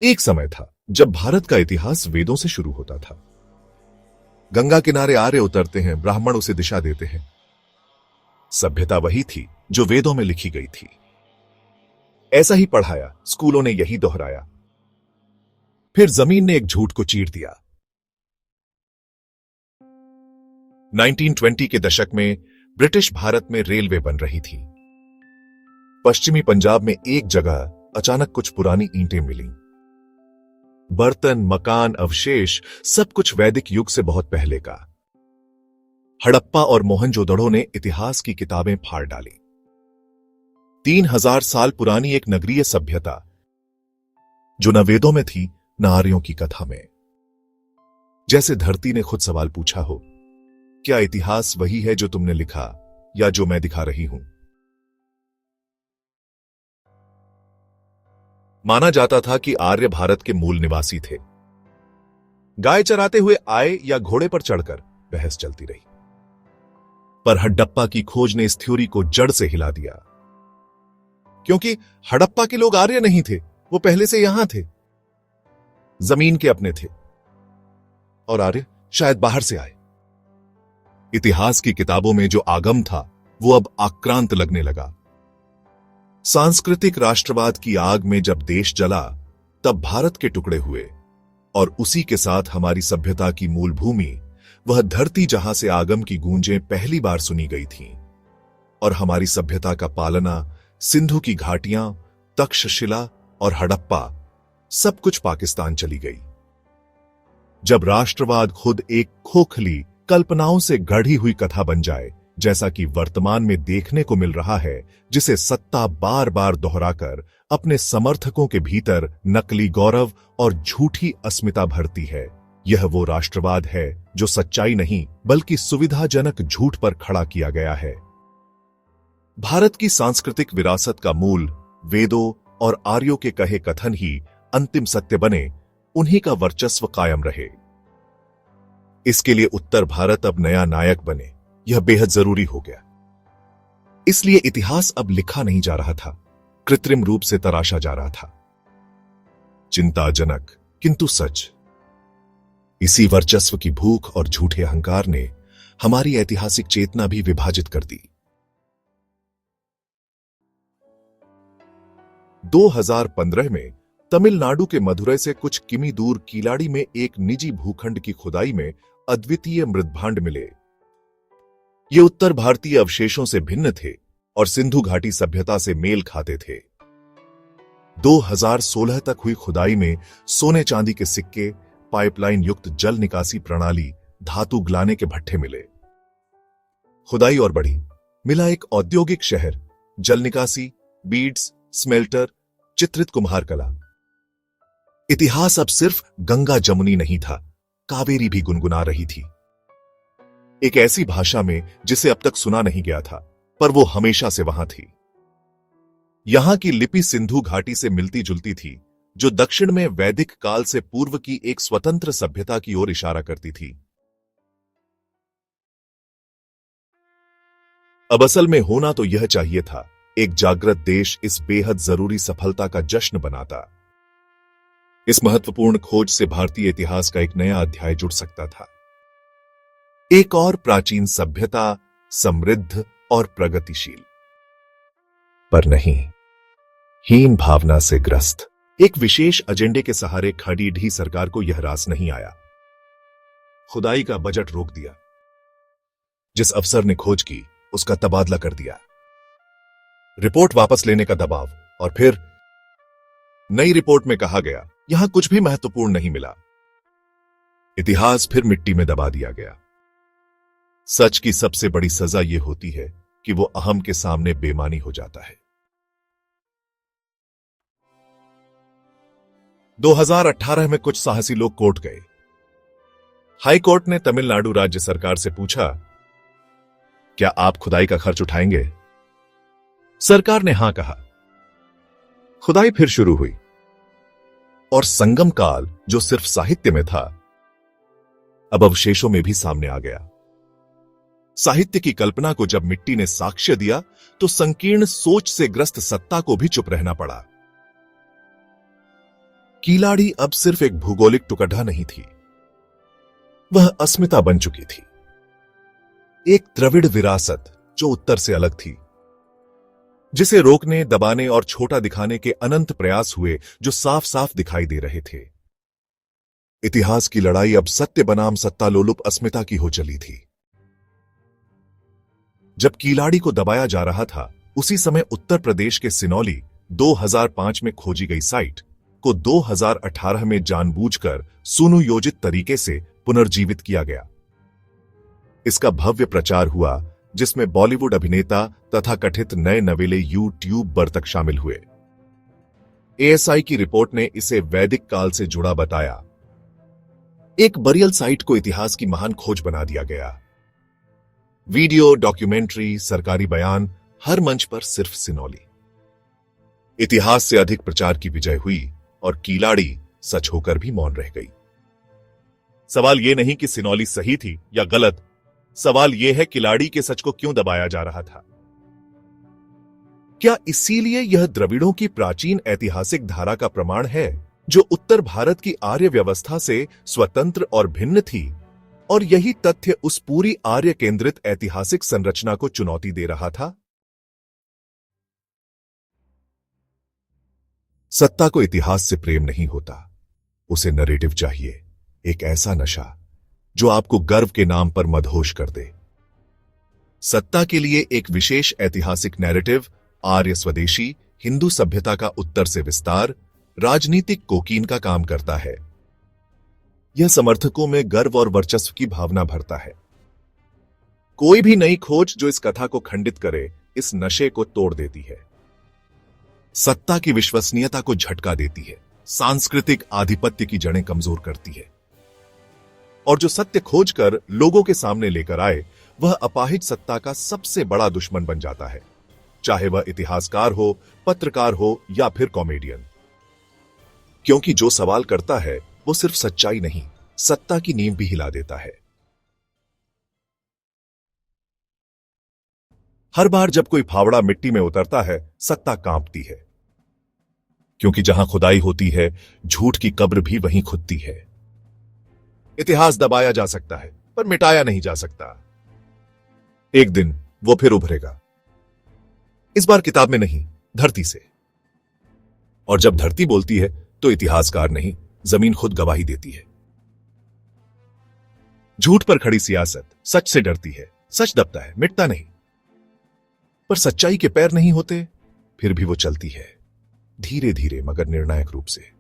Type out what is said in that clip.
एक समय था जब भारत का इतिहास वेदों से शुरू होता था। गंगा किनारे आर्य उतरते हैं, ब्राह्मण उसे दिशा देते हैं। सभ्यता वही थी जो वेदों में लिखी गई थी। ऐसा ही पढ़ाया, स्कूलों ने यही दोहराया। फिर जमीन ने एक झूठ को चीर दिया। 1920 के दशक में ब्रिटिश भारत में रेलवे बन रही थी। पश्चिमी पंजाब में एक जगह अचानक कुछ पुरानी ईंटें मिलीं। बर्तन, मकान, अवशेष, सब कुछ वैदिक युग से बहुत पहले का। हड़प्पा और मोहनजोदड़ो ने इतिहास की किताबें फाड़ डाली। 3000 साल पुरानी एक नगरीय सभ्यता जो न वेदों में थी न आर्यों की कथा में। जैसे धरती ने खुद सवाल पूछा हो, क्या इतिहास वही है जो तुमने लिखा या जो मैं दिखा रही हूं? माना जाता था कि आर्य भारत के मूल निवासी थे। गाय चराते हुए आए या घोड़े पर चढ़कर, बहस चलती रही। पर हडप्पा की खोज ने इस थ्योरी को जड़ से हिला दिया। क्योंकि हड़प्पा के लोग आर्य नहीं थे, वो पहले से यहां थे, जमीन के अपने थे, और आर्य शायद बाहर से आए। इतिहास की किताबों में जो आगम था वो अब आक्रांत लगने लगा। सांस्कृतिक राष्ट्रवाद की आग में जब देश जला, तब भारत के टुकड़े हुए, और उसी के साथ हमारी सभ्यता की मूल भूमि, वह धरती जहां से आगम की गूंजें पहली बार सुनी गई थीं, और हमारी सभ्यता का पालना, सिंधु की घाटियां, तक्षशिला और हड़प्पा, सब कुछ पाकिस्तान चली गई। जब राष्ट्रवाद खुद एक खोखली कल्पनाओं से गढ़ी हुई कथा बन जाए, जैसा कि वर्तमान में देखने को मिल रहा है, जिसे सत्ता बार बार दोहराकर अपने समर्थकों के भीतर नकली गौरव और झूठी अस्मिता भरती है, यह वो राष्ट्रवाद है जो सच्चाई नहीं बल्कि सुविधाजनक झूठ पर खड़ा किया गया है। भारत की सांस्कृतिक विरासत का मूल वेदों और आर्यों के कहे कथन ही अंतिम सत्य बने, उन्हीं का वर्चस्व कायम रहे। इसके लिए उत्तर भारत अब नया नायक बने, यह बेहद जरूरी हो गया। इसलिए इतिहास अब लिखा नहीं जा रहा था, कृत्रिम रूप से तराशा जा रहा था। चिंताजनक किंतु सच। इसी वर्चस्व की भूख और झूठे अहंकार ने हमारी ऐतिहासिक चेतना भी विभाजित कर दी। 2015 में तमिलनाडु के मदुरै से कुछ किमी दूर कीलाड़ी में एक निजी भूखंड की खुदाई में अद्वितीय मृदभांड मिले। ये उत्तर भारतीय अवशेषों से भिन्न थे और सिंधु घाटी सभ्यता से मेल खाते थे। 2016 तक हुई खुदाई में सोने चांदी के सिक्के, पाइपलाइन युक्त जल निकासी प्रणाली, धातु गलाने के भट्ठे मिले। खुदाई और बढ़ी, मिला एक औद्योगिक शहर, जल निकासी, बीड्स, स्मेल्टर, चित्रित कुम्हार कला। इतिहास अब सिर्फ गंगा जमुनी नहीं था, कावेरी भी गुनगुना रही थी। एक ऐसी भाषा में जिसे अब तक सुना नहीं गया था, पर वो हमेशा से वहां थी। यहां की लिपि सिंधु घाटी से मिलती जुलती थी, जो दक्षिण में वैदिक काल से पूर्व की एक स्वतंत्र सभ्यता की ओर इशारा करती थी। अब असल में होना तो यह चाहिए था, एक जागृत देश इस बेहद जरूरी सफलता का जश्न बनाता। इस महत्वपूर्ण खोज से भारतीय इतिहास का एक नया अध्याय जुड़ सकता था। एक और प्राचीन सभ्यता, समृद्ध और प्रगतिशील। पर नहीं, हीन भावना से ग्रस्त एक विशेष एजेंडे के सहारे खड़ी ढी सरकार को यह रास नहीं आया। खुदाई का बजट रोक दिया। जिस अफसर ने खोज की, उसका तबादला कर दिया। रिपोर्ट वापस लेने का दबाव, और फिर नई रिपोर्ट में कहा गया, यहां कुछ भी महत्वपूर्ण नहीं मिला। इतिहास फिर मिट्टी में दबा दिया गया। सच की सबसे बड़ी सजा यह होती है कि वो अहम के सामने बेमानी हो जाता है। 2018 में कुछ साहसी लोग कोर्ट गए। हाई कोर्ट ने तमिलनाडु राज्य सरकार से पूछा, क्या आप खुदाई का खर्च उठाएंगे? सरकार ने हां कहा। खुदाई फिर शुरू हुई, और संगम काल जो सिर्फ साहित्य में था, अब अवशेषों में भी सामने आ गया। साहित्य की कल्पना को जब मिट्टी ने साक्ष्य दिया, तो संकीर्ण सोच से ग्रस्त सत्ता को भी चुप रहना पड़ा। कीलाड़ी अब सिर्फ एक भूगोलिक टुकड़ा नहीं थी, वह अस्मिता बन चुकी थी। एक द्रविड़ विरासत जो उत्तर से अलग थी, जिसे रोकने, दबाने और छोटा दिखाने के अनंत प्रयास हुए जो साफ साफ दिखाई दे रहे थे। इतिहास की लड़ाई अब सत्य बनाम सत्तालोलुप अस्मिता की हो चली थी। जब कीलाड़ी को दबाया जा रहा था, उसी समय उत्तर प्रदेश के सिनौली 2005 में खोजी गई साइट को 2018 में जानबूझकर सुनियोजित तरीके से पुनर्जीवित किया गया। इसका भव्य प्रचार हुआ, जिसमें बॉलीवुड अभिनेता तथा कथित नए नवेले यूट्यूबर तक शामिल हुए। एएसआई की रिपोर्ट ने इसे वैदिक काल से जुड़ा बताया। एक बरियल साइट को इतिहास की महान खोज बना दिया गया। वीडियो, डॉक्यूमेंट्री, सरकारी बयान, हर मंच पर सिर्फ सिनौली। इतिहास से अधिक प्रचार की विजय हुई और कीलाड़ी सच होकर भी मौन रह गई। सवाल यह नहीं कि सिनौली सही थी या गलत, सवाल यह है कीलाड़ी के सच को क्यों दबाया जा रहा था। क्या इसीलिए यह द्रविड़ों की प्राचीन ऐतिहासिक धारा का प्रमाण है, जो उत्तर भारत की आर्य व्यवस्था से स्वतंत्र और भिन्न थी, और यही तथ्य उस पूरी आर्य केंद्रित ऐतिहासिक संरचना को चुनौती दे रहा था? सत्ता को इतिहास से प्रेम नहीं होता, उसे नरेटिव चाहिए, एक ऐसा नशा जो आपको गर्व के नाम पर मदहोश कर दे। सत्ता के लिए एक विशेष ऐतिहासिक नैरेटिव, आर्य स्वदेशी हिंदू सभ्यता का उत्तर से विस्तार, राजनीतिक कोकीन का काम करता है। यह समर्थकों में गर्व और वर्चस्व की भावना भरता है। कोई भी नई खोज जो इस कथा को खंडित करे, इस नशे को तोड़ देती है। सत्ता की विश्वसनीयता को झटका देती है, सांस्कृतिक आधिपत्य की जड़ें कमजोर करती है। और जो सत्य खोजकर लोगों के सामने लेकर आए, वह अपाहिज सत्ता का सबसे बड़ा दुश्मन बन जाता है, चाहे वह इतिहासकार हो, पत्रकार हो या फिर कॉमेडियन। क्योंकि जो सवाल करता है वो सिर्फ सच्चाई नहीं, सत्ता की नींव भी हिला देता है। हर बार जब कोई फावड़ा मिट्टी में उतरता है, सत्ता कांपती है, क्योंकि जहां खुदाई होती है, झूठ की कब्र भी वहीं खुदती है। इतिहास दबाया जा सकता है, पर मिटाया नहीं जा सकता। एक दिन वो फिर उभरेगा, इस बार किताब में नहीं, धरती से। और जब धरती बोलती है तो इतिहासकार नहीं, जमीन खुद गवाही देती है। झूठ पर खड़ी सियासत सच से डरती है, सच दबता है, मिटता नहीं। पर सच्चाई के पैर नहीं होते, फिर भी वो चलती है, धीरे धीरे मगर निर्णायक रूप से।